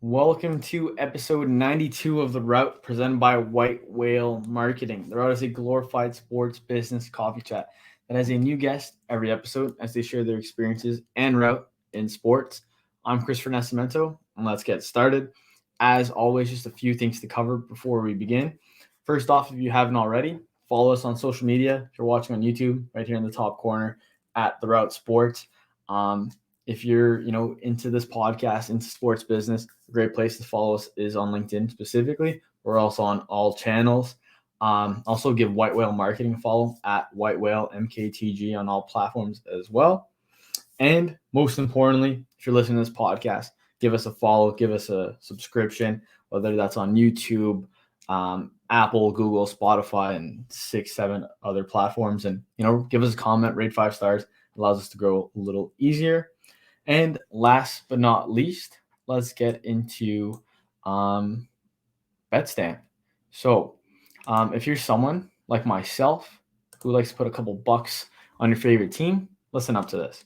Welcome to episode 92 of The Route presented by White Whale Marketing. The Route is a glorified sports business coffee chat that has a new guest every episode as they share their experiences and route in sports. I'm Christopher Nascimento, and let's get started. As always, just a few things to cover before we begin. First off, if you haven't already, follow us on social media. If you're watching on YouTube, right here in the top corner at The Route Sports. If you're into this podcast, into sports business, a great place to follow us is on LinkedIn specifically. We're also on all channels. Also give White Whale Marketing a follow at White Whale MKTG on all platforms as well. And most importantly, if you're listening to this podcast, give us a follow, give us a subscription, whether that's on YouTube, Apple, Google, Spotify, and 6, 7 other platforms. And give us a comment, rate 5 stars. It allows us to grow a little easier. And last but not least, let's get into BetStamp. So if you're someone like myself who likes to put a couple bucks on your favorite team, listen up to this.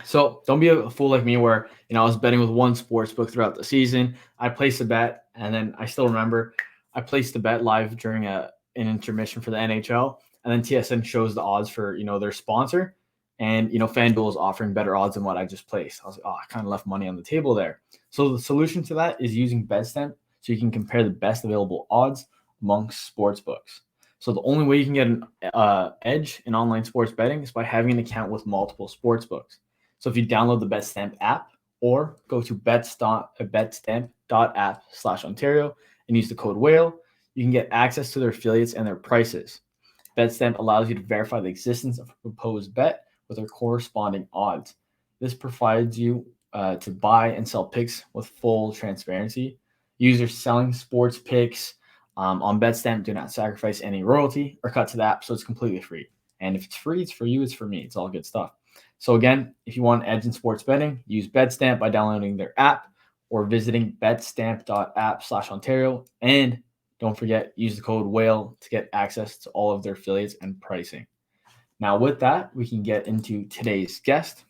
So don't be a fool like me where, I was betting with one sports book throughout the season. I placed a bet, and then I still remember I placed the bet live during an intermission for the NHL, and then TSN shows the odds for, their sponsor. And, FanDuel is offering better odds than what I just placed. I was like, I kind of left money on the table there. So the solution to that is using BetStamp so you can compare the best available odds amongst sports books. So the only way you can get an edge in online sports betting is by having an account with multiple sports books. So if you download the BetStamp app or go to betstamp.app/Ontario and use the code WHALE, you can get access to their affiliates and their prices. BetStamp allows you to verify the existence of a proposed bet with their corresponding odds. This provides you to buy and sell picks with full transparency. Users selling sports picks on BetStamp do not sacrifice any royalty or cut to the app, so it's completely free. And if it's free, it's for you, it's for me. It's all good stuff. So again, if you want an edge in sports betting, use BetStamp by downloading their app or visiting betstamp.app/Ontario. And don't forget, use the code WHALE to get access to all of their affiliates and pricing. Now, with that, we can get into today's guest.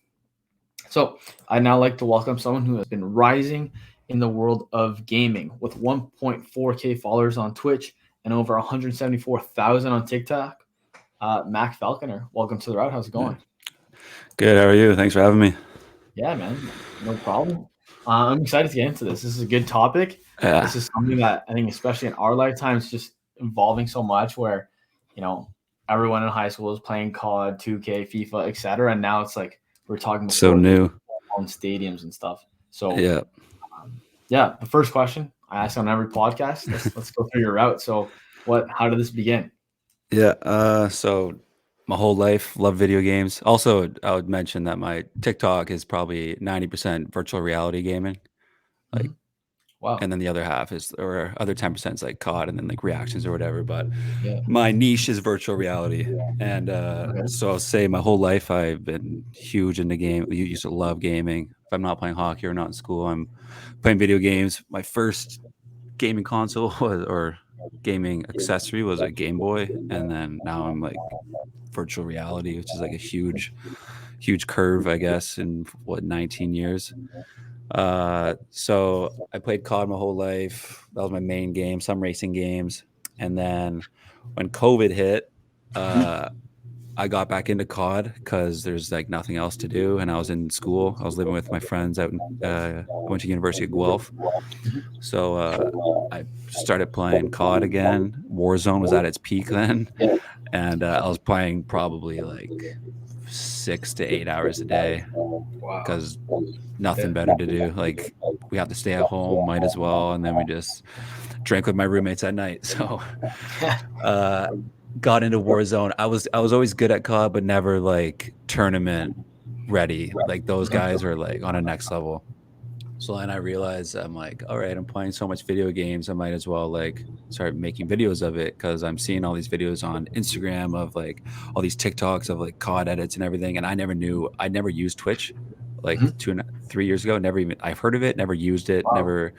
So I'd now like to welcome someone who has been rising in the world of gaming with 1.4K followers on Twitch and over 174,000 on TikTok. Mac Falconer, welcome to the Route. How's it going? Good. How are you? Thanks for having me. Yeah, man. No problem. I'm excited to get into this. This is a good topic. Yeah. This is something that I think, especially in our lifetimes, just evolving so much where, everyone in high school is playing COD, 2K, FIFA, etc. And now it's like we're talking about So new. on stadiums and stuff. So Yeah. The first question I ask on every podcast. Let's go through your route. So how did this begin? Yeah. So my whole life, love video games. Also, I would mention that my TikTok is probably 90% virtual reality gaming. Like, Wow. and then the other half is, or other 10% is like COD and then like reactions or whatever. But Yeah. my niche is virtual reality. And so I'll say my whole life I've been huge into game. You used to love gaming. If I'm not playing hockey or not in school, I'm playing video games. My first gaming console or gaming accessory was a Game Boy, and then now I'm like virtual reality, which is like a huge curve, I guess, in 19 years. So I played COD my whole life. That was my main game, some racing games. And then when COVID hit, I got back into COD because there's like nothing else to do. And I was in school. I was living with my friends out in, I went to University of Guelph. So I started playing COD again. Warzone was at its peak then. And I was playing probably like 6 to 8 hours a day because nothing better to do. Like we have to stay at home, might as well. And then we just drank with my roommates at night. So got into Warzone. I was always good at COD, but never like tournament ready. Like those guys are like on a next level. So then I realized I'm like, all right, I'm playing so much video games. I might as well like start making videos of it because I'm seeing all these videos on Instagram of like all these TikToks of like COD edits and everything. And I never used Twitch like 3 years ago. I've heard of it, never used it, never.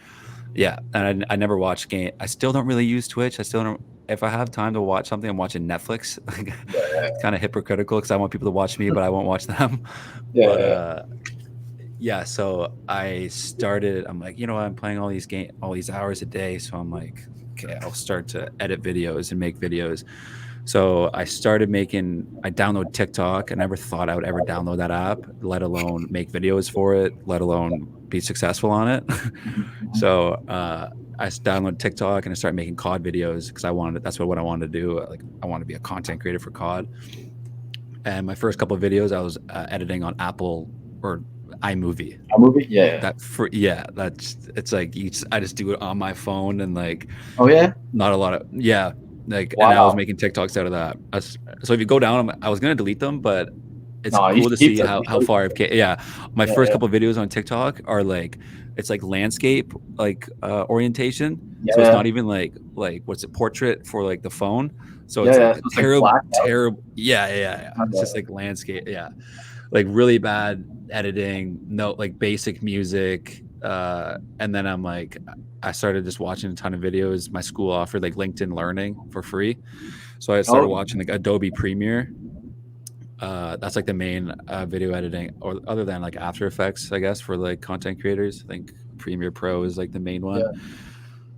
Yeah. And I never watched game. I still don't really use Twitch. I still don't. If I have time to watch something, I'm watching Netflix. It's kind of hypocritical because I want people to watch me, but I won't watch them. yeah, so I started. I'm like, you know what? I'm playing all these hours a day. So I'm like, okay, I'll start to edit videos and make videos. So I started making. I downloaded TikTok. I never thought I would ever download that app, let alone make videos for it, let alone be successful on it. So I downloaded TikTok and I started making COD videos because I wanted. That's what I wanted to do. Like I want to be a content creator for COD. And my first couple of videos, I was editing on Apple or iMovie. A movie? Yeah. That for yeah, that's it's like I just do it on my phone and like Oh yeah. not a lot of yeah, like and I was Wow. making TikToks out of that. So if you go down, I was gonna delete them, but it's No, you cool should to keep see them. You how should. far I've came. Yeah, my Yeah, first yeah, couple of videos on TikTok are like it's like landscape like orientation. yeah, So it's yeah, not even like what's it portrait for like the phone. So yeah, it's yeah. like So a it's like black out. terrible. Yeah. It's just Okay. like landscape. Yeah, like really bad editing, no like basic music. And then I'm like, I started just watching a ton of videos. My school offered like LinkedIn Learning for free, so I started Oh, watching like Adobe Premiere. That's like the main video editing, or other than like After Effects, I guess, for like content creators. I think Premiere Pro is like the main one. yeah.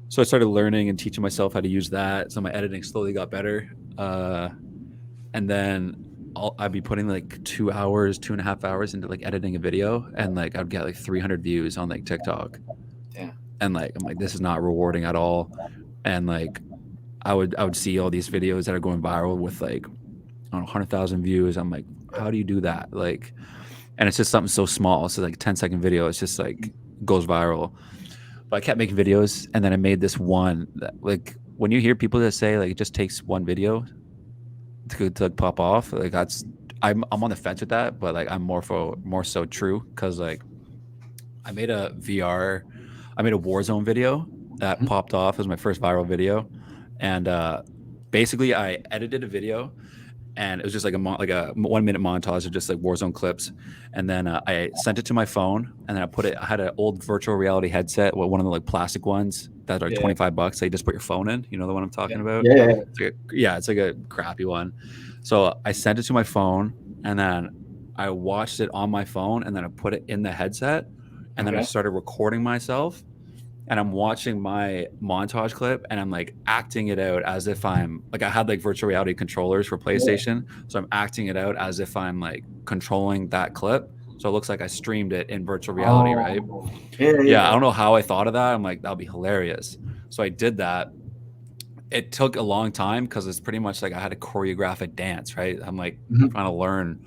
So I started learning and teaching myself how to use that. So my editing slowly got better. And then I'd be putting like 2 hours, 2.5 hours into like editing a video, and like I'd get like 300 views on like TikTok, Yeah. and like I'm like this is not rewarding at all, and like I would see all these videos that are going viral with like I don't know 100,000 views. I'm like, how do you do that? Like, and it's just something so small. So like 10-second video, it's just like goes viral. But I kept making videos, and then I made this one that like when you hear people that say like it just takes one video to like, pop off. Like that's I'm on the fence with that, but like I'm more so true because like I made a VR, I made a Warzone video that Mhm. popped off as my first viral video, and basically I edited a video and it was just like like a 1 minute montage of just like Warzone clips, and then I sent it to my phone, and then I had an old virtual reality headset, one of the like plastic ones that are like Yeah. $25. So you just put your phone in. You know the one I'm Yeah. talking about? Yeah. Yeah. Yeah, it's like a crappy one. So I sent it to my phone, and then I watched it on my phone, and then I put it in the headset, and then I Okay. started recording myself, and I'm watching my montage clip, and I'm like acting it out as if I'm like I had like virtual reality controllers for Yeah. PlayStation, so I'm acting it out as if I'm like controlling that clip. So it looks like I streamed it in virtual reality, right? Oh. Yeah. Yeah, I Yeah. don't know how I thought of that. I'm like, that'll be hilarious. So I did that. It took a long time because it's pretty much like I had to choreograph a dance, right? I'm like Mhm. trying to learn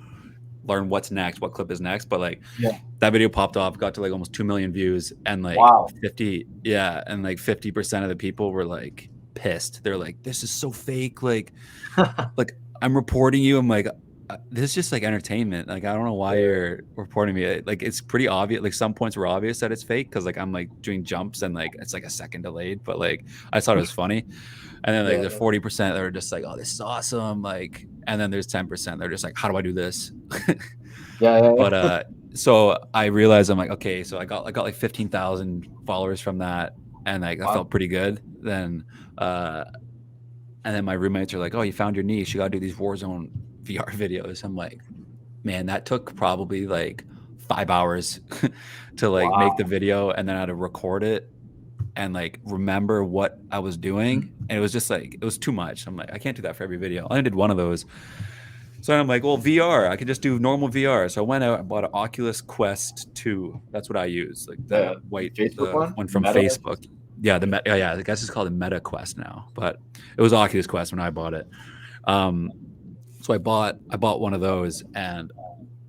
what's next, what clip is next. But like Yeah. that video popped off, got to like almost 2 million views, and like Wow. 50, yeah, and like 50% of the people were like pissed. They're like, this is so fake. Like I'm reporting you. I'm like, this is just like entertainment. Like I don't know why Yeah. you're reporting me. Like it's pretty obvious. Like some points were obvious that it's fake because like I'm like doing jumps and like it's like a second delayed. But like I thought it was funny. And then like Yeah. the 40% that are just like, oh, this is awesome. Like, and then there's 10% they're just like, how do I do this? Yeah. Yeah. But so I realized I'm like, okay, so I got like 15,000 followers from that, and like I Wow. felt pretty good. Then and then my roommates are like, oh, you found your niche. You got to do these Warzone VR videos. I'm like, man, that took probably like 5 hours to like make the Wow. video, and then I had to record it and like remember what I was doing. And it was just like it was too much. I'm like, I can't do that for every video. I only did one of those. So I'm like, well, VR, I could just do normal VR. So I went out and bought an Oculus Quest 2. That's what I use, like the The white, Facebook the one, one the from Meta. Facebook. Yeah, yeah, I guess it's called the Meta Quest now, but it was Oculus Quest when I bought it. Um, so I bought one of those, and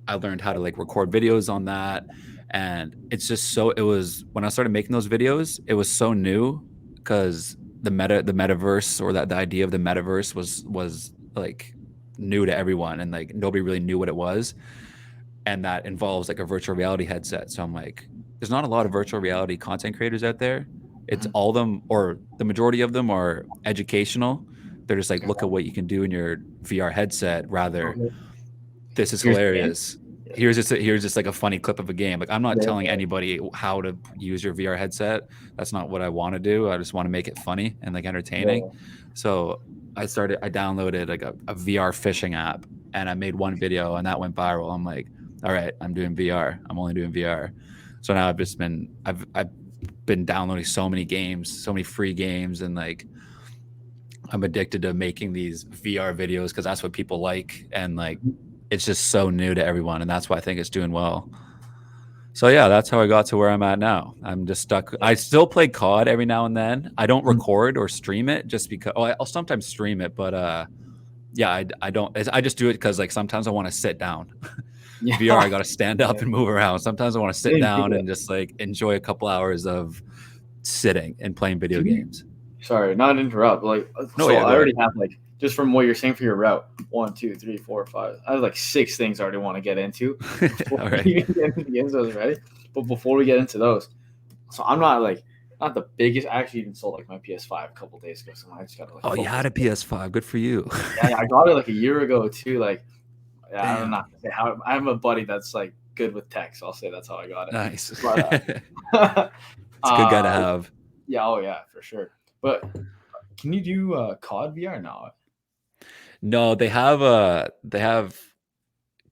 I learned how to like record videos on that. And it's just so it was when I started making those videos, it was so new because the metaverse, or that the idea of the metaverse was like new to everyone, and like nobody really knew what it was. And that involves like a virtual reality headset. So I'm like, there's not a lot of virtual reality content creators out there. It's Mhm. all of them, or the majority of them are educational. They're just like, Okay. look at what you can do in your VR headset. Rather, Okay. this is Here's the game. hilarious. Here's just like a funny clip of a game. Like I'm not Yeah. telling anybody how to use your VR headset. That's not what I want to do. I just want to make it funny and like entertaining. Yeah. So I downloaded like a VR fishing app, and I made one video, and that went viral. I'm like, all right, I'm doing VR. I'm only doing VR. So now I've been downloading so many games, so many free games, and like I'm addicted to making these VR videos because that's what people like, and like it's just so new to everyone, and that's why I think it's doing well. So yeah, that's how I got to where I'm at now. I'm just stuck. I still play COD every now and then. I don't Mhm. record or stream it just because. Oh, I'll sometimes stream it, but yeah, I don't. I just do it because like sometimes I want to sit down. VR, I Yeah. got to stand up Yeah. and move around. Sometimes I want to sit Same down here. and just like enjoy a couple hours of sitting and playing video Can you games. Sorry, not to interrupt. Like, No, so yeah, I go ahead. already have like just from what you're saying for your route, 1, 2, 3, 4, 5. I have like 6 things I already want to get into before All we right. even get into the end zones, ready? But before we get into those, so I'm not like not the biggest. I actually even sold like my PS5 a couple days ago, so I just gotta like Oh, you focus. had a PS5. Good for you. Yeah, I got it like a year ago too. Like, yeah, I don't know Damn. how. I have a buddy that's like good with tech, so I'll say that's how I got it. Nice. But It's a good guy to have. yeah, oh yeah, for sure. But can you do COD VR now? No, they have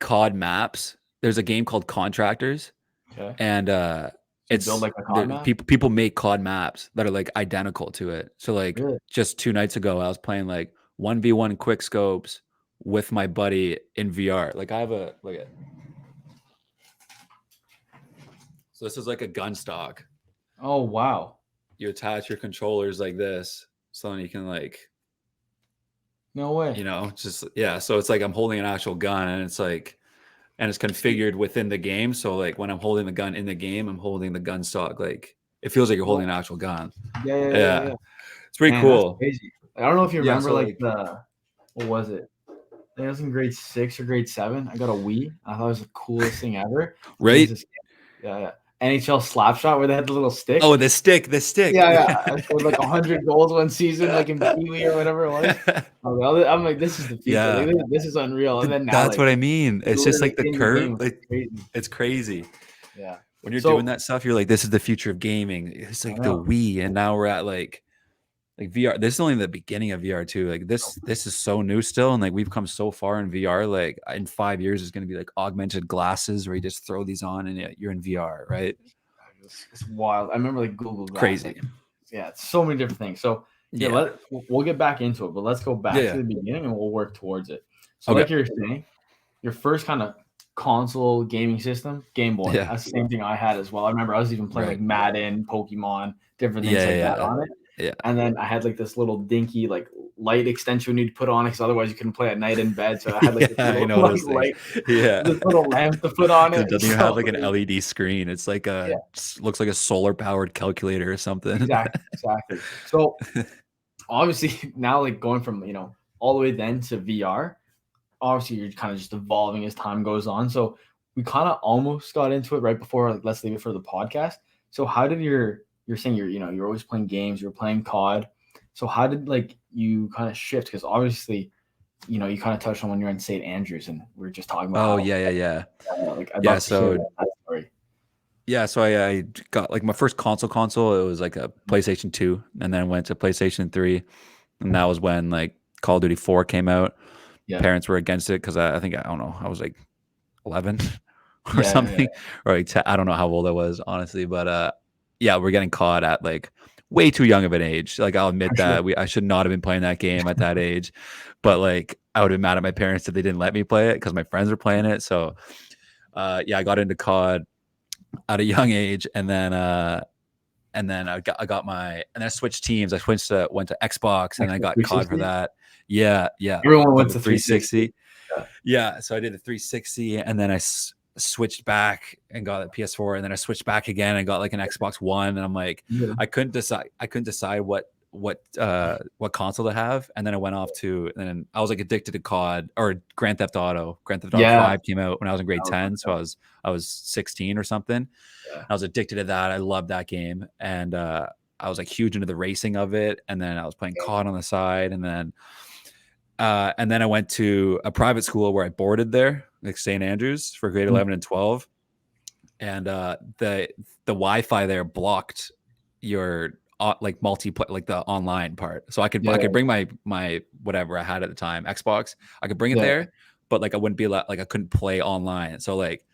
COD maps. There's a game called Contractors, Okay. and So you build like a COD map? people make COD maps that are like identical to it. So like Really? just 2 nights ago, I was playing like 1v1 quick scopes with my buddy in VR. Like I have a look at. So this is like a gun stock. Oh wow. You attach your controllers like this, so then you can like No way. just yeah. So it's like I'm holding an actual gun, and it's like and it's See, configured within the game. So like when I'm holding the gun in the game, I'm holding the gun stock. Like it feels like you're holding well, an actual gun. yeah, yeah, yeah, yeah, Yeah, yeah. it's pretty Man, that's cool. crazy. I don't know if you Yeah. remember So like like the what was it? I think I was in grade 6 or grade 7. I got a Wii. I thought it was the coolest thing ever. And there was right. this yeah, yeah. NHL Slapshot where they had the little stick. Oh, the stick, the stick. Yeah, yeah. I scored like 100 goals one season, like in Pee Wee or whatever it was. I'm like, this is the future. Like, Yeah, this is unreal. And then now, that's like, what I mean. it's It's just literally like the in the curve. game. Like, it's crazy. It's crazy. Yeah. When you're doing So that stuff, you're like, this is the future of gaming. It's I like the know. Wii, and now we're at like VR. This is only the beginning of VR too. Like this is so new still, and like we've come so far in VR. Like in 5 years, it's gonna be like augmented glasses where you just throw these on and you're in VR, right? It's wild. I remember like Google Glass. Crazy. Like, yeah, it's so many different things. So yeah, Yeah. we'll get back into it, but let's go Yeah. back to Yeah. the beginning and we'll work towards it. So Okay. like you're saying, your first kind of console gaming system, Game Boy. Yeah. That's the same thing I had as well. I remember I was even playing like Right. Madden, Pokemon, different things Yeah. like that Yeah. on it. Yeah. And then I had like this little dinky like light extension you'd put on it because otherwise you couldn't play at night in bed. So I had like this Yeah. I little know like those things. light, Yeah. this little lamp to put on Because it it. doesn't even have So like an LED screen. It's like yeah, looks like a solar powered calculator or something. exactly, exactly. So obviously now like going from all the way then to VR, obviously you're kind of just evolving as time goes on. So we kind of almost got into it right before like let's leave it for the podcast. So how did you're saying you're always playing games, you're playing COD. So how did like you kind of shift? Because obviously, you kind of touched on when you're in St. Andrews and we were just talking about Oh how yeah, yeah, yeah. like I'd Yeah. love to hear So that story. yeah, so I got like my first console. It was like a PlayStation 2, and then went to PlayStation 3, and that was when like Call of Duty 4 came out. Yeah. Parents were against it because I think I don't know, I was like 11 or Yeah, yeah, something, or like 10, I don't know how old I was honestly, but yeah, we're getting caught at like way too young of an age. Like I'll admit for sure. that I should not have been playing that game at that age, but like I would have been mad at my parents that they didn't let me play it because my friends were playing it. So yeah, I got into COD at a young age, and then I got my and then I switched teams. I went to Xbox, and I Xbox got COD for 360? that. Yeah, yeah. Everyone Got went the to 360. 360. Yeah, so I did the 360, and then I switched back and got a PS4, and then I switched back again and got like an Xbox One, and I'm like, Yeah. I couldn't decide what console to have, and then I went off to, and then I was like addicted to COD or Grand Theft Auto. Grand Theft Auto Yeah. 5 came out when I was in grade That was 10, so I was 16 or something. yeah. I was addicted to that. I loved that game, and I was like huge into the racing of it. And then I was playing COD on the side, and then I went to a private school where I boarded there, like St. Andrews, for grade 11 and 12. And the Wi-Fi there blocked your like like the online part. So I could bring my whatever I had at the time, Xbox. I could bring it Yeah. there, but like I wouldn't be like I couldn't play online. So like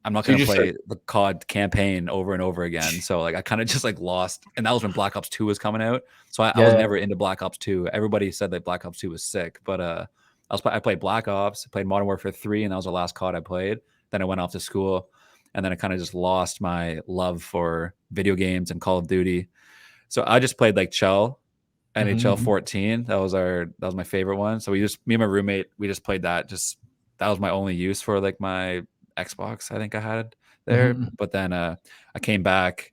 I'm not So you going to just play the COD campaign over and over again. So like I kind of just like lost, and that was when Black Ops 2 was coming out. So I was yeah, never into Black Ops 2. Everybody said that Black Ops 2 was sick, but I played Black Ops, played Modern Warfare 3, and that was the last COD I played. Then I went off to school, and then I kind of just lost my love for video games and Call of Duty. So I just played like Chell, NHL mhm. 14. That was my favorite one. So me and my roommate, we just played that. Just that was my only use for like my Xbox. I think I had there. Mhm. But then I came back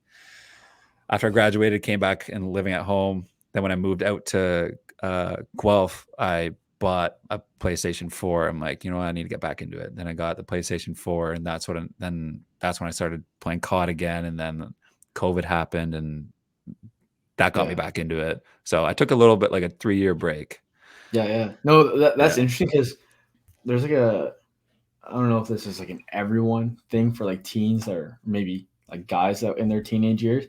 after I graduated, came back and living at home. Then when I moved out to Guelph, I bought a PlayStation 4. I'm like, you know what, I need to get back into it. Then I got the PlayStation 4, and that's when I started playing COD again. And then COVID happened, and that got me Yeah. back into it. So I took a little bit like a 3-year break. Yeah, yeah. No, that's Yeah. interesting because there's like a I don't know if this is like an everyone thing for like teens or maybe like guys that in their teenage years.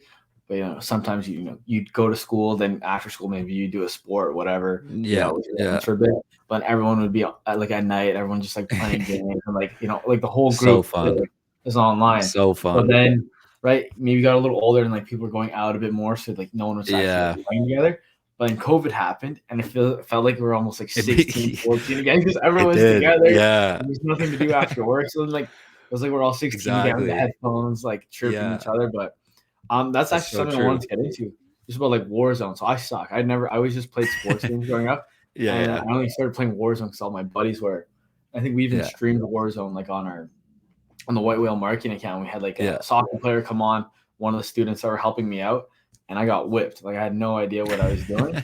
But sometimes you'd go to school, then after school maybe you do a sport or whatever, Yeah. with your Yeah. friends for a bit. But everyone would be like at night, everyone just like playing games and like like the whole So group is, fun. like, is online. So But fun. then maybe you got a little older and like people were going out a bit more, so like no one was actually Yeah. like playing together. But then COVID happened, and it felt like we were almost like 16, 14 again because everyone It was did. together. Yeah. There's nothing to do after work, so then, like, it was like we're all 16 again with the Exactly. headphones, like, chirping Yeah. each other, but, that's That's actually so something I wanted true. to get into, just about, like, Warzone, so I suck. I always just played sports games growing up, Yeah. and Yeah. I only started playing Warzone because all my buddies were. I think we even Yeah. streamed Warzone, like, on the White Whale marketing account. We had, like, Yeah. a soccer player come on, one of the students that were helping me out, and I got whipped, like, I had no idea what I was doing.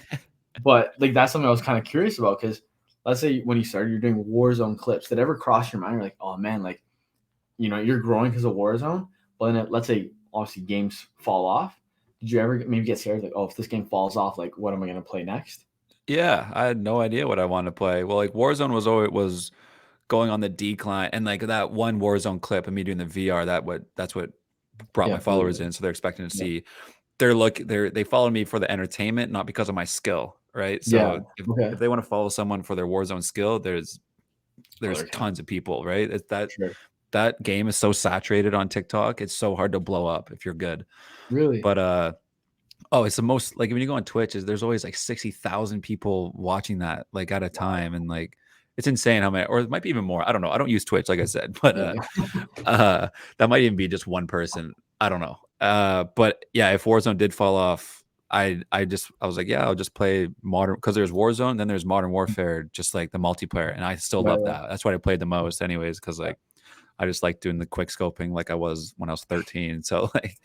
But like that's something I was kind of curious about because let's say when you started, you're doing Warzone clips. Did it ever cross your mind? You're like, oh man, like you're growing because of Warzone. But then let's say obviously games fall off. Did you ever maybe get scared like, oh, if this game falls off, like what am I gonna play next? Yeah. I had no idea what I wanted to play. Well, like Warzone was going on the decline, and like that one Warzone clip of me doing the VR, that's what brought Yeah, my blew followers it. in. So they're expecting to Yeah, see they follow me for the entertainment, not because of my skill, right? yeah. So if Okay. they want to follow someone for their Warzone skill, there's Other account. tons of people, right? Sure. That game is so saturated on TikTok. It's so hard to blow up if you're good. Really? But oh, it's the most like when you go on Twitch, there's always like 60,000 people watching that like at a Wow. time, and like it's insane how many, or it might be even more. I don't know. I don't use Twitch, like I said, but Yeah. uh, that might even be just one person. I don't know. But yeah, if Warzone did fall off, I was like, yeah, I'll just play modern because there's Warzone, then there's Modern Warfare, just like the multiplayer, and I still Right, love right. that. That's what I played the most, anyways, because Yeah. like I just like doing the quick scoping like I was when I was 13. So like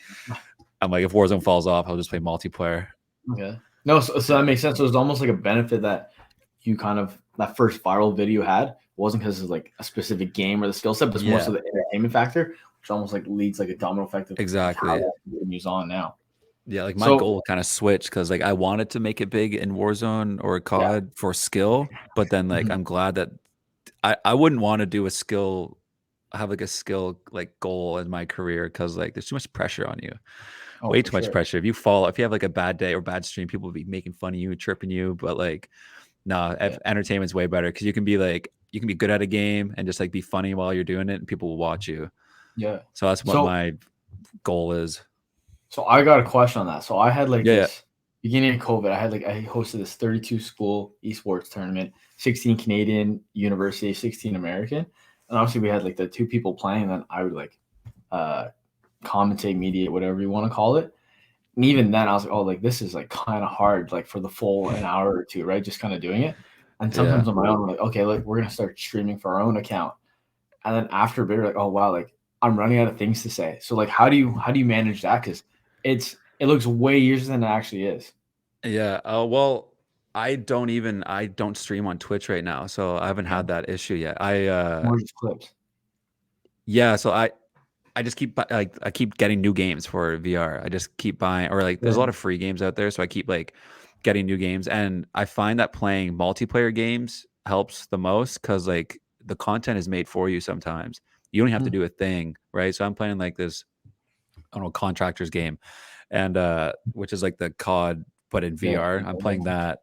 I'm like, if Warzone falls off, I'll just play multiplayer. Okay. No, so Yeah. that makes sense. So it's almost like a benefit that you kind of that first viral video you had wasn't because of like a specific game or the skill set, but it's more so Yeah, the entertainment factor, which almost like leads like a domino effect of like how exactly. that continues on now. Yeah, like my So goal kind of switched because like I wanted to make it big in Warzone or yeah. COD for skill, but then like Mhm. I'm glad that I wouldn't want to do a skill have like a skill like goal in my career because like there's too much pressure on you. Oh, Way for too much sure. pressure. If you have like a bad day or bad stream, people will be making fun of you, chirping you, but like no, Yeah. entertainment's way better because you can be good at a game and just like be funny while you're doing it and people will watch you. Yeah. So that's what So my goal is. so I got a question on that. So I had like Yeah, yeah. this beginning of COVID, I hosted this 32 school esports tournament, 16 Canadian university, 16 American. And obviously we had like the two people playing, and then I would like uh commentate, mediate, whatever you want to call it. And even then, I was like, oh, like this is like kind of hard, like for the full an hour or two, right? Just kind of doing it. And Yeah. sometimes on my own, I'm like, okay, like we're gonna start streaming for our own account. And then after a bit, we're like, oh wow, like I'm running out of things to say. So like, how do you manage that? Because it looks way easier than it actually is. Yeah. Well, I don't stream on Twitch right now, so I haven't Okay, had that issue yet. more just clips. Yeah, so I just keep like I keep getting new games for VR. I just keep buying or like there's a Yeah. lot of free games out there, so I keep like getting new games, and I find that playing multiplayer games helps the most cuz like the content is made for you sometimes. You don't have to Mhm. do a thing, right? So I'm playing like this I don't know, contractors game and which is like the COD but in Yeah. VR. I'm playing that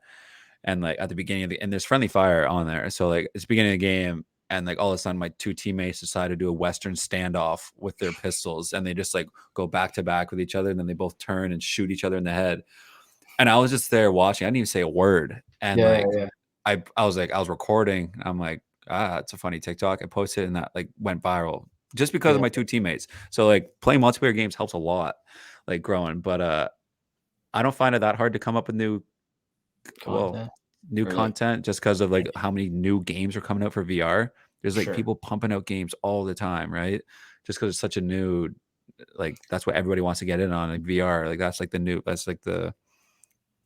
and like at the beginning of and there's friendly fire on there. So like it's the beginning of the game and like all of a sudden my two teammates decide to do a Western standoff with their pistols, and they just like go back to back with each other, and then they both turn and shoot each other in the head. And I was just there watching. I didn't even say a word. And Yeah, like yeah, I was like, I was recording. I'm like, it's a funny TikTok. I posted it, and that like went viral just because of yeah. my two teammates. So like playing multiplayer games helps a lot, like growing. But I don't find it that hard to come up with well, Content new or like, content just because of like how many new games are coming out for VR. There's like sure. people pumping out games all the time, right? Just because it's such a new, like that's what everybody wants to get in on, like VR. Like that's like the new, that's like the,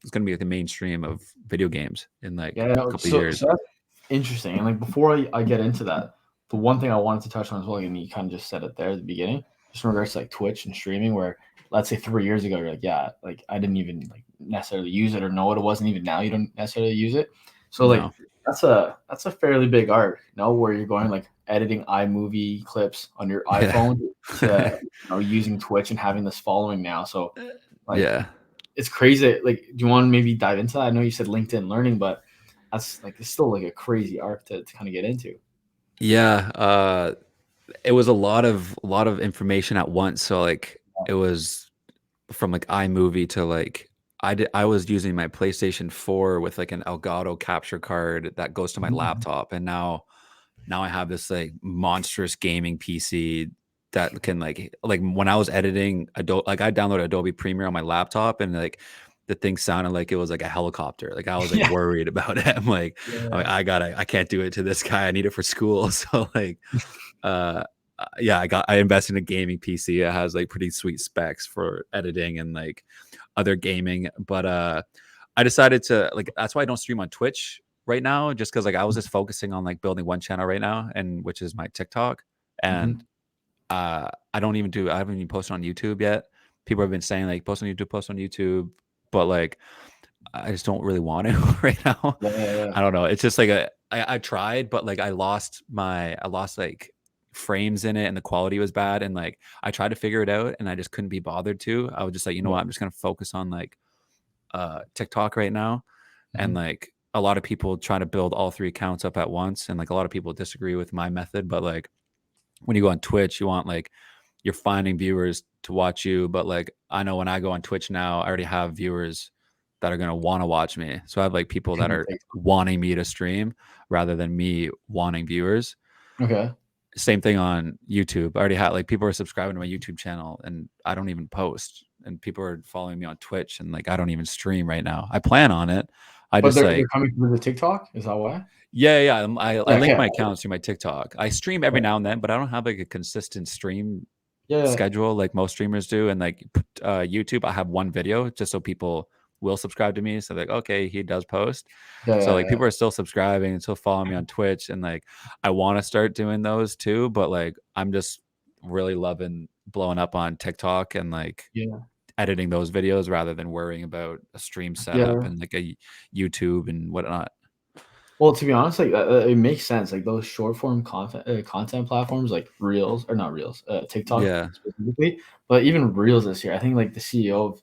it's gonna be like the mainstream of video games in like Yeah, a no, couple of so years. that's interesting. And like before I get into that, the one thing I wanted to touch on as well, and you kind of just said it there at the beginning, just in regards to like Twitch and streaming, where let's say 3 years ago, you're like, yeah, like I didn't even like necessarily use it or know what it was, and even now you don't necessarily use it. So like No. that's a fairly big arc, where you're going like editing iMovie clips on your Yeah. iPhone to using Twitch and having this following now. So like Yeah. it's crazy. Like, do you want to maybe dive into that? I know you said LinkedIn Learning, but that's like it's still like a crazy arc to kind of get into. Yeah. It was a lot of information at once. So like it was from like iMovie to like I was using my PlayStation 4 with like an Elgato capture card that goes to my Mhm. laptop, and now I have this like monstrous gaming PC that can like when I was editing Adobe, like I downloaded Adobe Premiere on my laptop, and like the thing sounded like it was like a helicopter. Like I was like Yeah. worried about it. Yeah. I can't do it to this guy. I need it for school. So like uh yeah, I invested in a gaming PC. It has like pretty sweet specs for editing and like other gaming. But I decided to like that's why I don't stream on Twitch right now, just because like I was just focusing on like building one channel right now, and which is my TikTok. And Mhm. I haven't even posted on YouTube yet. People have been saying like post on YouTube, but like I just don't really want to right now. Yeah, yeah, yeah. I don't know. It's just like I tried, but like I lost like frames in it, and the quality was bad, and like I tried to figure it out, and I just couldn't be bothered to. I was just like, you know Yeah. what, I'm just gonna focus on like TikTok right now. And Mhm. like a lot of people try to build all three accounts up at once, and like a lot of people disagree with my method, but like when you go on Twitch, you want like you're finding viewers to watch you, but like I know when I go on Twitch now, I already have viewers that are going to want to watch me. So I have like people that are wanting me to stream rather than me wanting viewers. Okay. Same thing on YouTube. I already had like people are subscribing to my YouTube channel, and I don't even post, and people are following me on Twitch, and like I don't even stream right now. I plan on it. I But just they're like coming through the TikTok. Is that why? yeah. I Yeah. link Okay. my accounts through my TikTok. I stream every Okay. now and then, but I don't have like a consistent stream Yeah. schedule like most streamers do. And like YouTube, I have one video just so people will subscribe to me. So like, okay, he does post. Yeah. So Yeah. like Yeah. people are still subscribing and still following me on Twitch. And like I want to start doing those too, but like I'm just really loving blowing up on TikTok and like Yeah. editing those videos rather than worrying about a stream setup Yeah. and like a YouTube and whatnot. Well, to be honest, like it makes sense. Like those short form content platforms, like Reels or not Reels, TikTok Yeah. specifically, but even Reels this year. I think like the CEO of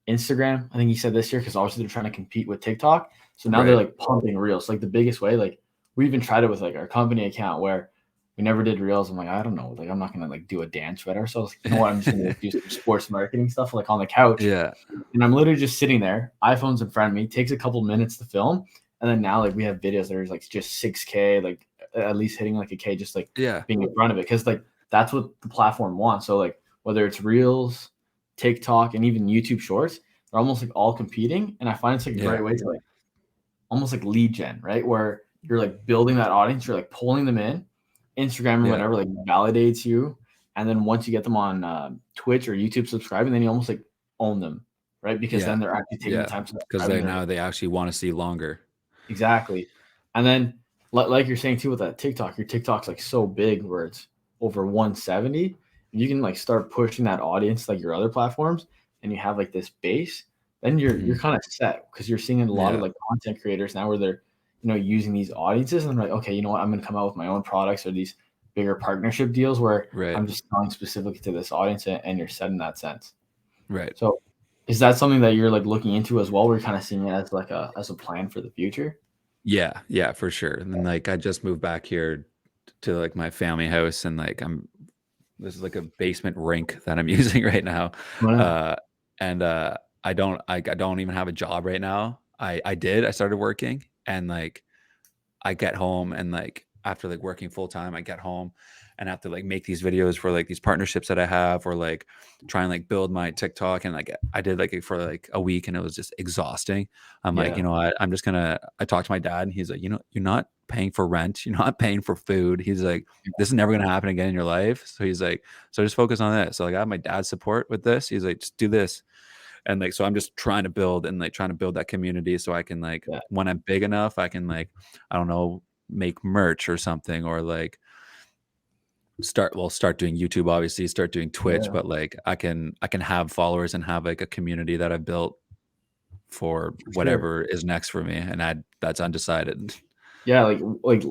Instagram, I think he said this year because obviously they're trying to compete with TikTok. So now they're Right. like pumping Reels. Like the biggest way, like we even tried it with like our company account where we never did Reels. I'm like, I don't know, like I'm not gonna like do a dance with ourselves. Like, you know what? I'm just gonna like, do some sports marketing stuff like on the couch, Yeah. and I'm literally just sitting there, iPhone's in front of me, takes a couple minutes to film, and then now like we have videos that are like just 6K, like at least hitting like a K, just like Yeah. being in front of it, because like that's what the platform wants. So like whether it's Reels, TikTok, and even YouTube Shorts, they're almost like all competing, and I find it's like a Yeah. great way to like almost like lead gen, right? Where you're like building that audience, you're like pulling them in. Instagram or Yeah. whatever like validates you, and then once you get them on Twitch or YouTube subscribing, then you almost like own them, right? Because Yeah. then they're actually taking the Yeah. time to Because subscribe, they and they're now they actually want to see longer. exactly. And then like you're saying too with that TikTok, your TikTok's like so big where it's over 170. You can like start pushing that audience like your other platforms, and you have like this base. Then you're Mhm. kind of set because you're seeing a lot of Yeah. like content creators now where they're using these audiences, and they're like, okay, you know what, I'm gonna come out with my own products or these bigger partnership deals where Right. I'm just selling specifically to this audience, and you're set in that sense. Right. So is that something that you're like looking into as well? We're kind of seeing it as a plan for the future. Yeah. Yeah, for sure. And then like I just moved back here to like my family house, and like this is like a basement rink that I'm using right now. Wow. Uh, and I don't even have a job right now. I started working, and like I get home, and like after like working full time, I get home and have to like make these videos for like these partnerships that I have, or like try and like build my TikTok. And like I did like it for like a week, and it was just exhausting. I'm like, Yeah. I'm just gonna. I talked to my dad, and he's like, you're not paying for rent, you're not paying for food. He's like, this is never gonna happen again in your life. So he's like, so just focus on this. So like I have my dad's support with this. He's like, just do this. And like, so I'm just trying to build, and like trying to build that community, so I can like, Yeah. when I'm big enough, I can like, I don't know, make merch or something, or like start doing YouTube, obviously, start doing Twitch. Yeah. But like I can have followers and have like a community that I've built for For sure. whatever is next for me. And that's undecided. Yeah, like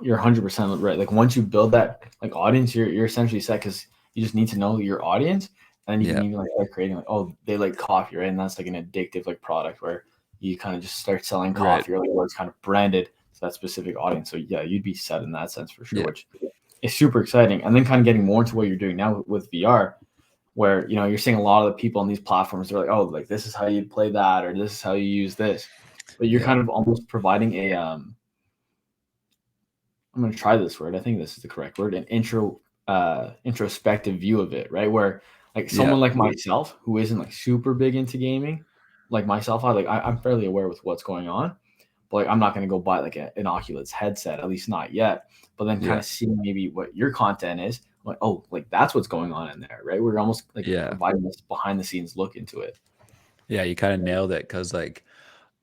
you're 100% right. Like once you build that like audience, you're essentially set because you just need to know your audience, and then you can Yeah. even like start creating like, oh, they like coffee, right? And that's like an addictive like product where you kind of just start selling Right. coffee, or like where it's kind of branded to that specific audience. So yeah, you'd be set in that sense for sure, Yeah. which is super exciting. And then kind of getting more into what you're doing now with VR, where you're seeing a lot of the people on these platforms, they're like, oh, like this is how you play that, or this is how you use this. But you're Yeah. kind of almost providing a I'm going to try this word. I think this is the correct word. An introspective view of it, right? Where like Yeah. someone like myself who isn't like super big into gaming, like myself, I'm fairly aware with what's going on, but like I'm not going to go buy like an Oculus headset, at least not yet. But then kind Yeah. of seeing maybe what your content is, like, oh, like that's what's going on in there, right? We're almost like Yeah. providing this behind the scenes look into it. Yeah. You kind of nailed it. Cause like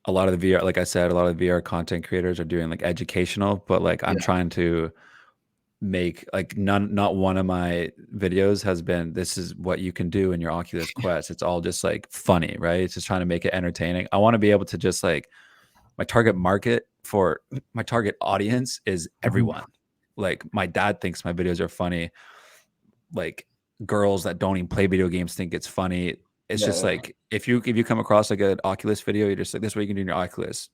a lot of the VR, like I said, a lot of the VR content creators are doing like educational, but like I'm Yeah. trying to make like not one of my videos has been, this is what you can do in your Oculus Quest. It's all just like funny, right? It's just trying to make it entertaining. I want to be able to just like, my target market for my target audience is Mhm. everyone. Like my dad thinks my videos are funny. Like girls that don't even play video games think it's funny. It's Yeah. just Yeah. like if you come across like an Oculus video, you're just like, this is what you can do in your Oculus.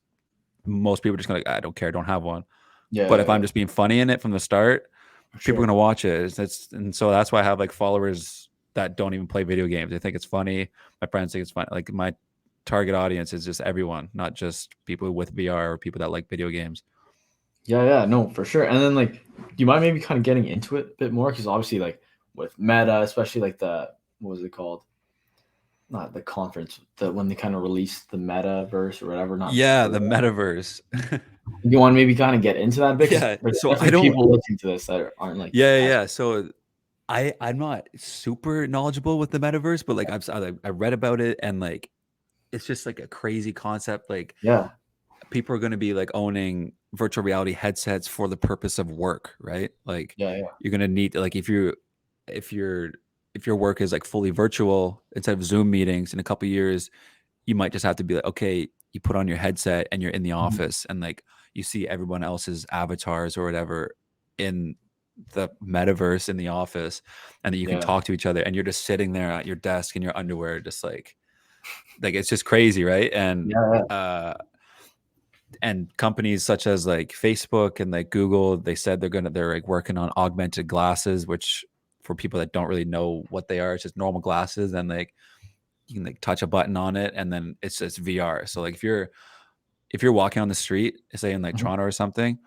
Most people are just gonna like, I don't care, don't have one. Yeah. But if Yeah. I'm Yeah. just being funny in it from the start, For people are sure. gonna watch it. And so that's why I have like followers that don't even play video games. They think it's funny. My friends think it's funny. Like my target audience is just everyone, not just people with VR or people that like video games. Yeah, yeah, no, for sure. And then like, do you mind maybe kind of getting into it a bit more? Because obviously, like with Meta, especially like the what was it called? Not the conference, the when they kind of released the metaverse or whatever. Not Yeah, the. the metaverse. Do you want to maybe kind of get into that a bit? Because Yeah. there's So I definitely don't. people listening to this that aren't like Yeah, yeah, as yeah. So I'm not super knowledgeable with the metaverse, but like I read about it, and like it's just like a crazy concept. Like yeah, people are going to be like owning virtual reality headsets for the purpose of work, right? Like yeah, yeah, you're going to need like if you're if your work is like fully virtual instead of Zoom meetings in a couple years, you might just have to be like, okay, you put on your headset and you're in the mhm, office, and like you see everyone else's avatars or whatever in the metaverse in the office, and then you can yeah, talk to each other, and you're just sitting there at your desk in your underwear, just like it's just crazy, right? yeah, yeah, Uh and companies such as like Facebook and like Google, they said they're like working on augmented glasses, which for people that don't really know what they are, it's just normal glasses, and like you can like touch a button on it, and then it's just VR. So like if you're walking on the street, say in like mhm, Toronto or something,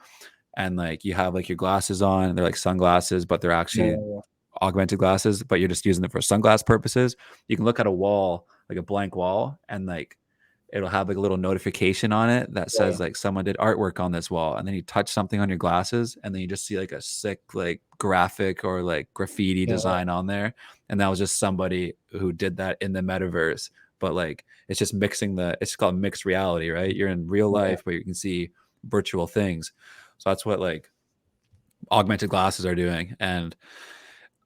and like you have like your glasses on, and they're like sunglasses, but they're yeah, actually yeah, augmented glasses, but you're just using them for sunglass purposes. You can look at a wall, like a blank wall, and like it'll have like a little notification on it that yeah, says yeah, like someone did artwork on this wall, and then you touch something on your glasses, and then you just see like a sick like graphic or like graffiti yeah, yeah, design on there, and that was just somebody who did that in the metaverse. But like it's just mixing it's called mixed reality, right? You're in real yeah, life but you can see virtual things. So that's what like augmented glasses are doing. And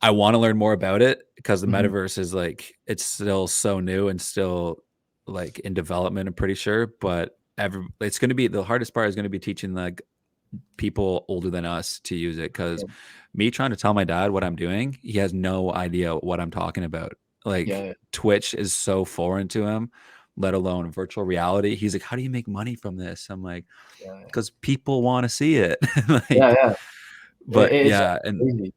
I want to learn more about it because the mhm, metaverse is like it's still so new and still like in development, I'm pretty sure. But it's going to be, the hardest part is going to be teaching like people older than us to use it, because me trying to tell my dad what I'm doing, he has no idea what I'm talking about. yeah, Like yeah, Twitch is so foreign to him, let alone virtual reality. He's like, how do you make money from this? I'm like, yeah, because people want to see it. yeah, Like yeah. But It's yeah, and crazy.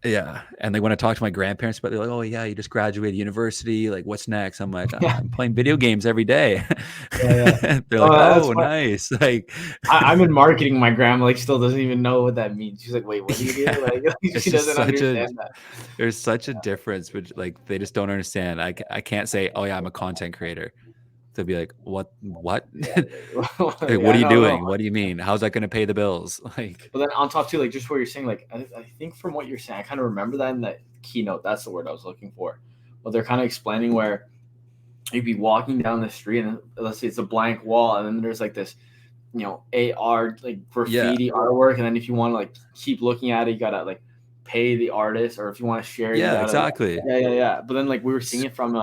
yeah, and like when I talk to my grandparents, but they're like, "Oh yeah, you just graduated university. Like, what's next?" I'm like, Yeah, I'm playing video games every day." yeah, yeah. They're like, Oh, that's "Oh, fun. nice." Like, I'm in marketing. My grandma like still doesn't even know what that means. She's like, "Wait, what do you do?" yeah, Like it's she just doesn't such a understand that. there's such a difference, which like they just don't understand. I can't say, "Oh yeah, I'm a content creator." They'll be like, What? Yeah, Like, what yeah, are you no, no. doing? What do you mean? How's that going to pay the bills?" Like, But then on top too, like just what you're saying, like I think from what you're saying, I kind of remember that in that keynote. That's the word I was looking for. But they're kind of explaining where you'd be walking down the street and let's say it's a blank wall, and then there's like this, AR like yeah, graffiti artwork, and then if you want to like keep looking at it, you gotta like pay the artist, or if you want to share it, you yeah, gotta exactly. yeah, yeah, yeah. But then like we were seeing S- it from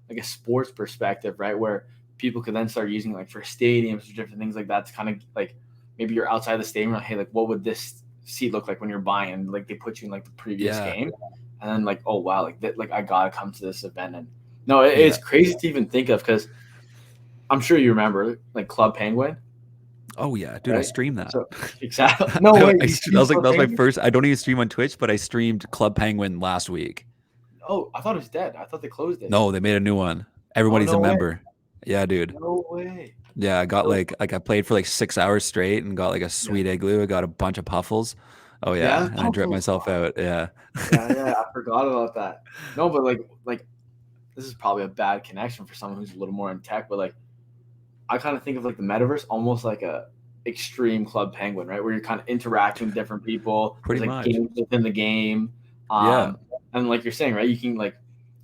like a sports perspective, right? Where people could then start using like for stadiums or different things like that to kind of like maybe you're outside the stadium, like, hey, like what would this seat look like when you're buying? And like they put you in like the previous Yeah, game, and then like oh wow, like that, like I gotta come to this event. And no, it's yeah. crazy to even think of because I'm sure you remember like Club Penguin, Oh yeah, dude, I right? streamed that. So exactly. No way. You That stream was like Club that was my Penguin? first. I don't even stream on Twitch, but I streamed Club Penguin last week. Oh, I thought it was dead. I thought they closed it. No, they made a new one. Oh Everybody's a no way. member. Yeah, dude. No way. Yeah, I got So like I played for like 6 hours straight and got like a yeah, sweet igloo. I got a bunch of puffles. Oh yeah, yeah, and I dripped puffles. myself out. Yeah. Yeah, yeah. I forgot about that. No, but like this is probably a bad connection for someone who's a little more in tech, but like I kind of think of like the metaverse almost like a extreme Club Penguin, right? Where you're kind of interacting with different people. Pretty There's like much. games within the game. Yeah. And like you're saying, right? You can like I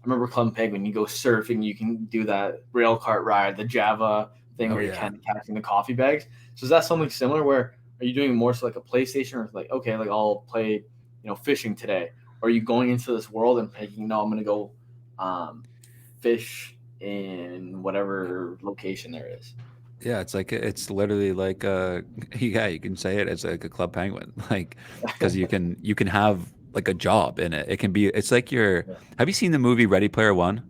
remember Club Penguin, you go surfing, you can do that rail cart ride, the Java thing Oh where you're yeah. kind of catching the coffee bags. So is that something similar where are you doing more so like a PlayStation or like okay, like I'll play, fishing today? Or are you going into this world and thinking, no, I'm gonna go fish in whatever location there is? Yeah, it's literally like yeah, you can say it as like a Club Penguin. Like because you can have like a job in it. It can be it's like your have you seen the movie Ready Player One?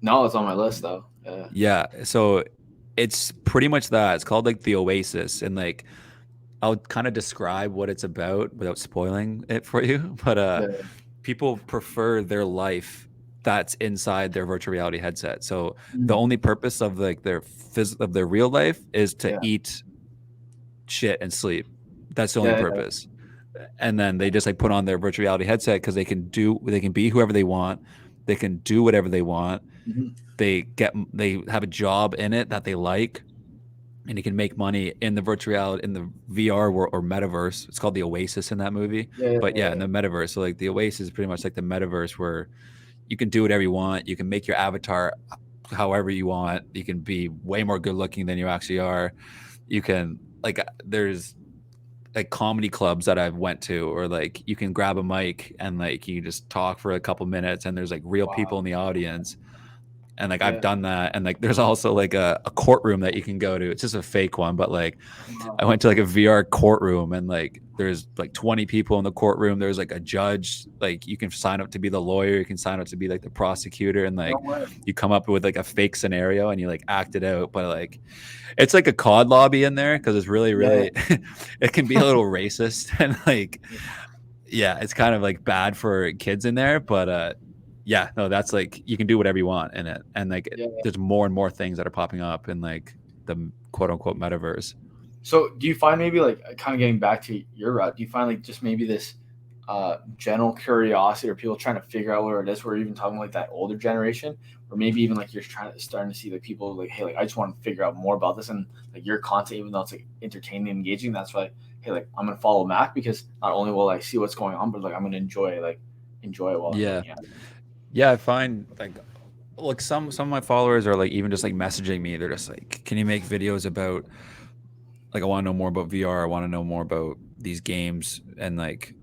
No, it's on my list though. Yeah. Yeah. So it's pretty much that. It's called like the Oasis and like I'll kind of describe what it's about without spoiling it for you. But Yeah. people prefer their life that's inside their virtual reality headset. So the Mm. only purpose of like of their real life is to Yeah. eat shit and sleep. That's the only Yeah. Yeah. purpose. And then they just like put on their virtual reality headset because they can be whoever they want. They can do whatever they want. Mhm. They have a job in it that they like and you can make money in the virtual reality in the VR world or metaverse. It's called the Oasis in that movie. Yeah. Yeah. But yeah, in Yeah. the metaverse. So like the Oasis is pretty much like the metaverse where you can do whatever you want. You can make your avatar however you want. You can be way more good looking than you actually are. You can like there's like comedy clubs that I've went to or like you can grab a mic and like you just talk for a couple minutes and there's like real people Wow. in the audience and like I've Yeah. done that and like there's also like a courtroom that you can go to. It's just a fake one, but like Wow. I went to like a VR courtroom and like there's like 20 people in the courtroom. There's like a judge, like you can sign up to be the lawyer, you can sign up to be like the prosecutor, and No like way. you come up with like a fake scenario and you like act it out. But like it's like a COD lobby in there because it's really, Yeah. really it can be a little racist and like yeah, it's kind of like bad for kids in there, but yeah, no, that's like you can do whatever you want in it, and like Yeah. there's more and more things that are popping up in like the quote unquote metaverse. So do you find maybe like kind of getting back to your route, do you find like just maybe this general curiosity or people trying to figure out where it is? We're even talking like that older generation, or maybe even like you're starting to see like people like, hey, like I just want to figure out more about this and like your content, even though it's like entertaining and engaging. That's why, hey, like I'm gonna follow Mac because not only will I see what's going on, but like I'm gonna enjoy it while I'm Yeah, looking at it. yeah, I find like some of my followers are like even just like messaging me. They're just like, can you make videos about like I want to know more about VR. I want to know more about these games, and like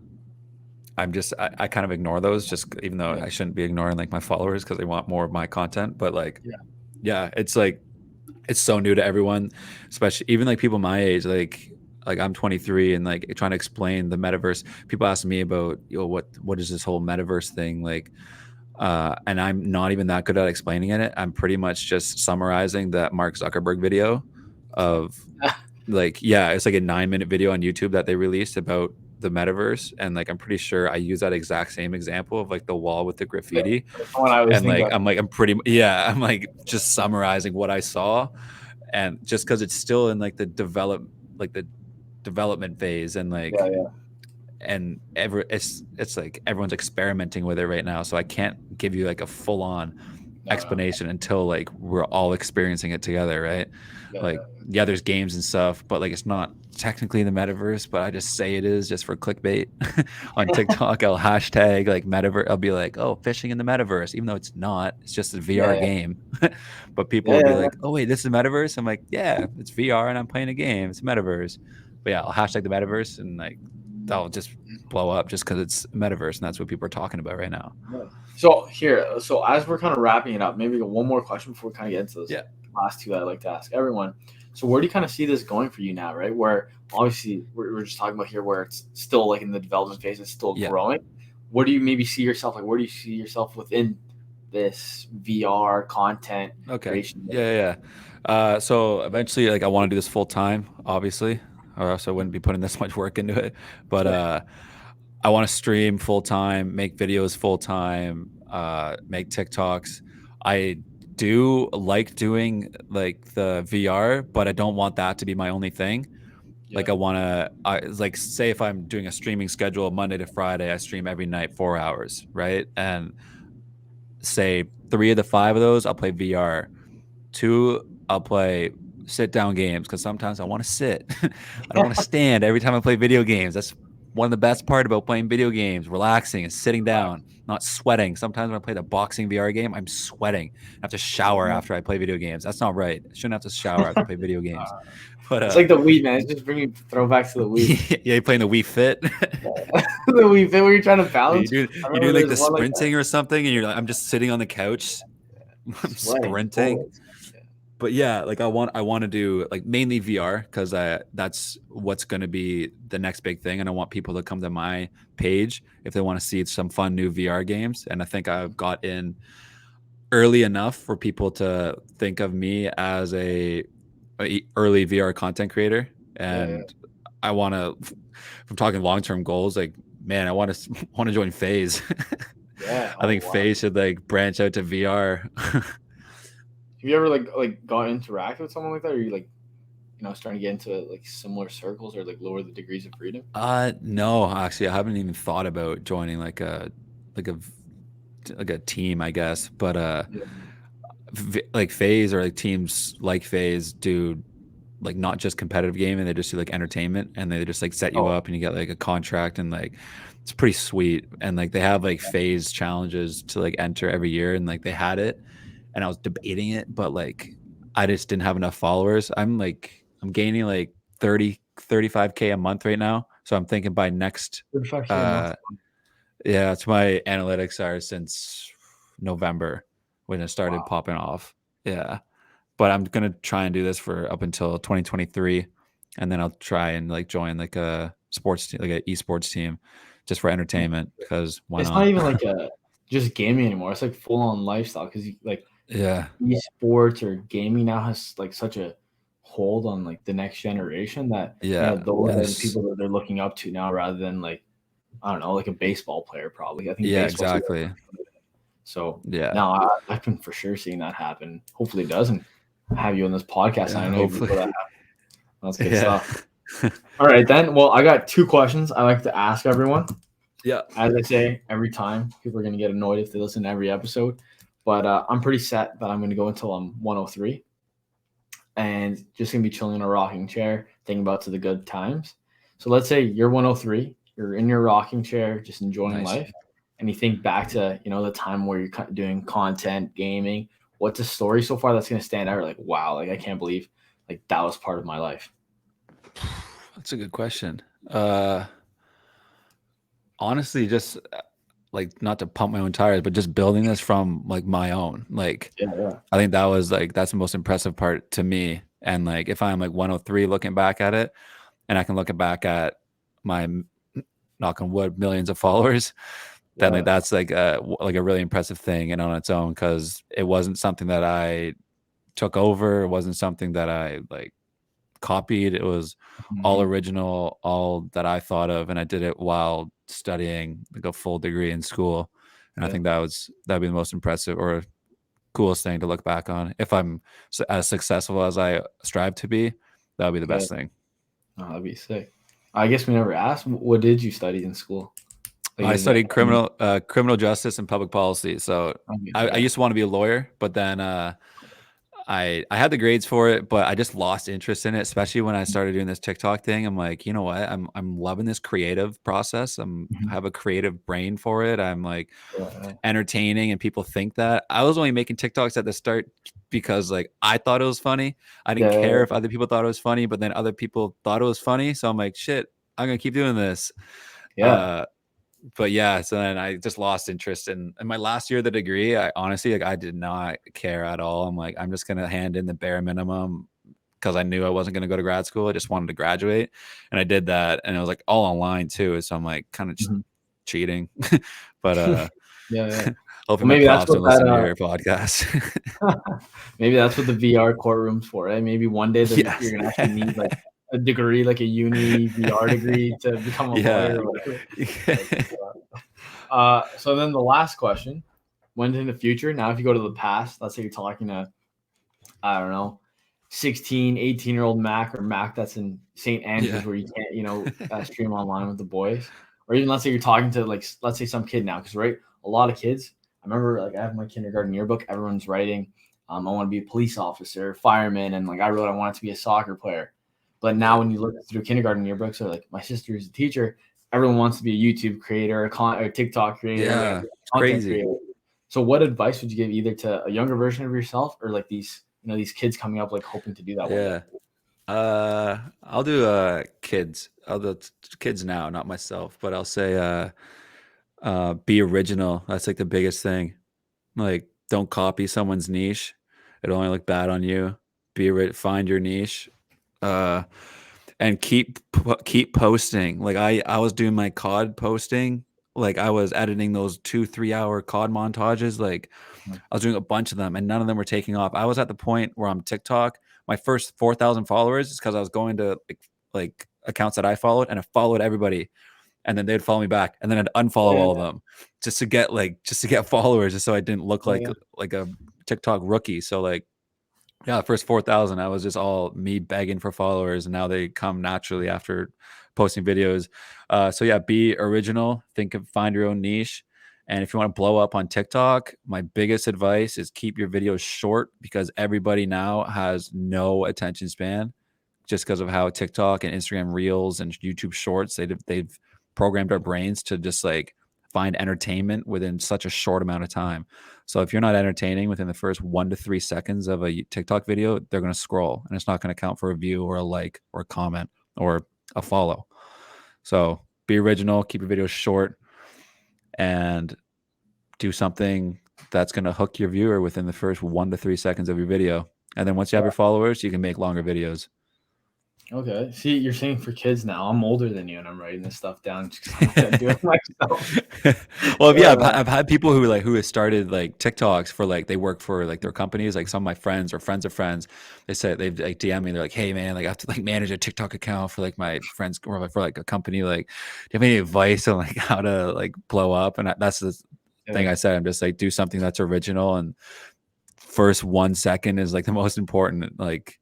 I kind of ignore those just even though Yeah. I shouldn't be ignoring like my followers because they want more of my content. But like, Yeah. yeah, it's like it's so new to everyone, especially even like people my age. Like I'm 23 and like trying to explain the metaverse. People ask me about what is this whole metaverse thing like. And I'm not even that good at explaining it. I'm pretty much just summarizing that Mark Zuckerberg video of like, yeah, it's like a 9-minute video on YouTube that they released about the metaverse, and like I'm pretty sure I use that exact same example of like the wall with the graffiti, That's the one I was and thinking like of. I'm like just summarizing what I saw, and just because it's still in like the development phase, and like Yeah, yeah. it's like everyone's experimenting with it right now, so I can't give you like a full on No. explanation until like we're all experiencing it together, right? Yeah, Like, yeah, there's games and stuff, but like it's not technically the metaverse, but I just say it is just for clickbait. On TikTok, I'll hashtag like metaverse. I'll be like, oh, fishing in the metaverse, even though it's not. It's just a yeah, VR yeah, game. But people yeah, will be yeah, like, oh wait, this is metaverse. I'm like, yeah, it's VR and I'm playing a game. It's metaverse. But yeah, I'll hashtag the metaverse, and like that'll just blow up just because it's metaverse, and that's what people are talking about right now. yeah. So as we're kind of wrapping it up, maybe one more question before we kind of get into those Yeah. last two that I like to ask everyone. So where do you kind of see this going for you now, right? Where obviously we're just talking about here where it's still like in the development phase, it's still Yeah. growing. Where do you maybe see yourself? Like, where do you see yourself within this VR content Okay. creation? Yeah. So eventually, like, I want to do this full time, obviously, or else I wouldn't be putting this much work into it. But I want to stream full time, make videos full time, make TikToks. I do like doing like the VR, but I don't want that to be my only thing. Like, like, say if I'm doing a streaming schedule Monday to Friday, I stream every night 4 hours, right? And say 3 of the 5 of those I'll play VR. 2, I'll play sit down games, because sometimes I want to sit. I don't want to stand every time I play video games. That's one of the best part about playing video games, relaxing and sitting down, not sweating. Sometimes when I play the boxing VR game, I'm sweating. I have to shower after I play video games. That's not right. I shouldn't have to shower after I play video games. But It's like the Wii, man. It's just bringing throwbacks to the Wii. yeah, you playing the Wii Fit. The Wii Fit where you're trying to balance. You do like the sprinting or something, and you're like, I'm just sitting on the couch, I'm sprinting. Forward. But yeah, like I want to do like mainly VR, because that's what's going to be the next big thing, and I want people to come to my page if they want to see some fun new VR games. And I think I've got in early enough for people to think of me as a early VR content creator. And I want to, if I'm talking long-term goals, like, man, I want to join FaZe. Yeah, I think FaZe should like branch out to VR. Have you ever like got interacted with someone like that, or are you like, starting to get into like similar circles or like lower the degrees of freedom? No, actually, I haven't even thought about joining like a team, I guess. But like FaZe or like teams like FaZe do like not just competitive gaming, they just do like entertainment, and they just like set you up and you get like a contract, and like it's pretty sweet. And like they have like FaZe challenges to like enter every year, and like they had it, and I was debating it, but like I just didn't have enough followers. I'm gaining like 35K a month right now, so I'm thinking by next 35K a month. yeah, that's my analytics are since November when it started popping off. Yeah. But I'm gonna try and do this for up until 2023, and then I'll try and like join like a sports team, like an esports team, just for entertainment. Because why It's not? not even like just gaming anymore. It's like full on lifestyle, because Yeah, esports or gaming now has like such a hold on like the next generation that yeah. those are the people that they're looking up to now, rather than like, I don't know, like a baseball player probably. I think Yeah, baseball's exactly. So Yeah. now I've been for sure seeing that happen. Hopefully it doesn't have you on this podcast. Yeah, I know hopefully. before that happens. That's good stuff. All right, then. Well, I got 2 questions I like to ask everyone. Yeah. As I say every time, people are going to get annoyed if they listen to every episode. But I'm pretty set that I'm going to go until I'm 103 and just going to be chilling in a rocking chair, thinking about to the good times. So let's say you're 103, you're in your rocking chair, just enjoying life. And you think back to, the time where you're doing content, gaming. What's a story so far that's going to stand out? Like, wow, like I can't believe like that was part of my life. That's a good question. Honestly, just like, not to pump my own tires, but just building this from like my own. Like, I think that was like, that's the most impressive part to me. And like, if I'm like 103 looking back at it, and I can look back at my, knock on wood, millions of followers, then like that's like a really impressive thing and on its own, because it wasn't something that I took over. It wasn't something that I like copied. It was all original, all that I thought of, and I did it while studying like a full degree in school. And I think that'd be the most impressive or coolest thing to look back on. If I'm as successful as I strive to be, that would be the best thing. Oh, that'd be sick. I guess we never asked. What did you study in school? Like, I studied criminal justice and public policy. So I used to want to be a lawyer, but then I had the grades for it, but I just lost interest in it, especially when I started doing this TikTok thing. I'm like, you know what? I'm loving this creative process. I have a creative brain for it. I'm like entertaining, and people think that. I was only making TikToks at the start because like I thought it was funny. I didn't care if other people thought it was funny, but then other people thought it was funny. So I'm like, shit, I'm gonna keep doing this. But yeah, so then I just lost interest in my last year of the degree. I honestly, like, I did not care at all. I'm like, I'm just going to hand in the bare minimum because I knew I wasn't going to go to grad school. I just wanted to graduate. And I did that. And it was like all online too. So I'm like kind of just cheating. But hopefully maybe my pops don't listen to your podcast. Maybe that's what the VR courtroom's for, right? Maybe one day you're going to actually need like a degree, like a uni VR degree to become a lawyer or whatever. So then the last question, when in the future, now if you go to the past, let's say you're talking to, I don't know, 16, 18-year-old Mac or Mac that's in St. Andrews where you can't, stream online with the boys. Or even let's say you're talking to like, let's say some kid now, because right, a lot of kids, I remember like I have my kindergarten yearbook, everyone's writing, I want to be a police officer, fireman, and like I wrote I wanted to be a soccer player. But now when you look through kindergarten yearbooks, or like my sister is a teacher, everyone wants to be a YouTube creator, a TikTok creator, content crazy. Creator. So what advice would you give either to a younger version of yourself or like these kids coming up like hoping to do that? I'll do kids. I'll do kids now, not myself, but I'll say be original. That's like the biggest thing. Like don't copy someone's niche. It'll only look bad on you. Find your niche. And keep posting. Like I was doing my COD posting. Like I was editing those 2-3 hour COD montages. Like I was doing a bunch of them and none of them were taking off. I was at the point where I'm TikTok. My first 4,000 followers is because I was going to like accounts that I followed and I followed everybody. And then they'd follow me back and then I'd unfollow all of them just to get followers, just so I didn't look like a TikTok rookie. So like, yeah, the first 4,000, I was just all me begging for followers, and now they come naturally after posting videos. So yeah, be original. Find your own niche. And if you want to blow up on TikTok, my biggest advice is keep your videos short, because everybody now has no attention span just because of how TikTok and Instagram Reels and YouTube Shorts, they've programmed our brains to just like find entertainment within such a short amount of time. So if you're not entertaining within the first 1 to 3 seconds of a TikTok video, they're going to scroll and it's not going to count for a view or a like or a comment or a follow. So be original, keep your videos short, and do something that's going to hook your viewer within the first 1 to 3 seconds of your video. And then once you have your followers, you can make longer videos. Okay. See, you're saying for kids now. I'm older than you, and I'm writing this stuff down just to do it myself. Well, yeah, I've had people who have started like TikToks for like they work for like their companies. Like some of my friends or friends of friends, they say they've like DM me. They're like, "Hey, man, like I have to like manage a TikTok account for like my friends or for like a company. Like, do you have any advice on like how to like blow up?" And that's the thing I said. I'm just like, do something that's original, and first 1 second is like the most important. Like.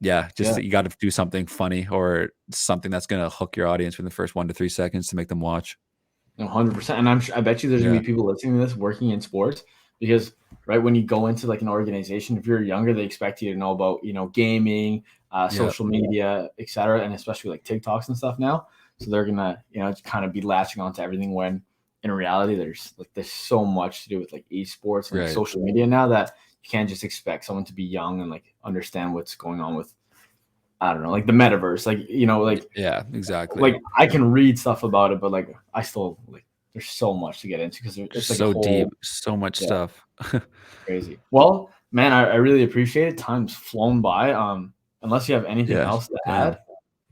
Yeah, you got to do something funny or something that's going to hook your audience for the first 1 to 3 seconds to make them watch. 100%. And I bet you there's going to be people listening to this working in sports, because right when you go into like an organization, if you're younger, they expect you to know about, gaming, social media, etc., and especially like TikToks and stuff now. So they're going to, kind of be latching onto everything, when in reality, there's so much to do with like esports and social media now that you can't just expect someone to be young and like understand what's going on with, I don't know, like the metaverse, like, yeah, exactly. Like I can read stuff about it, but like I still like, there's so much to get into because it's like so deep, so much stuff. Crazy. Well, man, I really appreciate it. Time's flown by. Unless you have anything else to add.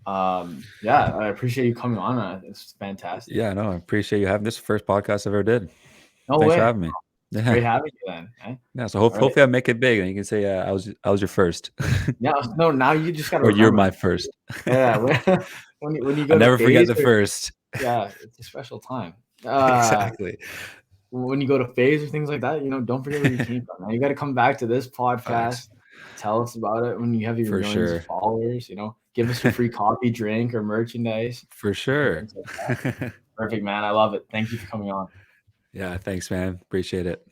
I appreciate you coming on. It's fantastic. Yeah, no, I appreciate you having this first podcast I've ever did. No Thanks way. for having me. Great Yeah. having you then. Eh? Yeah. So All right. hopefully I make it big and you can say, I was your first Yeah. No, now you just got to or you're remember. my first. Yeah. When you I'll go to never forget phase the or first. yeah, it's a special time. Exactly. When you go to phase or things like that, don't forget where you came from. Man. You got to come back to this podcast, Facts. tell us about it when you have your For millions of sure. followers. Give us your free coffee, drink, or merchandise. For sure. Things like that. Perfect, man. I love it. Thank you for coming on. Yeah. Thanks, man. Appreciate it.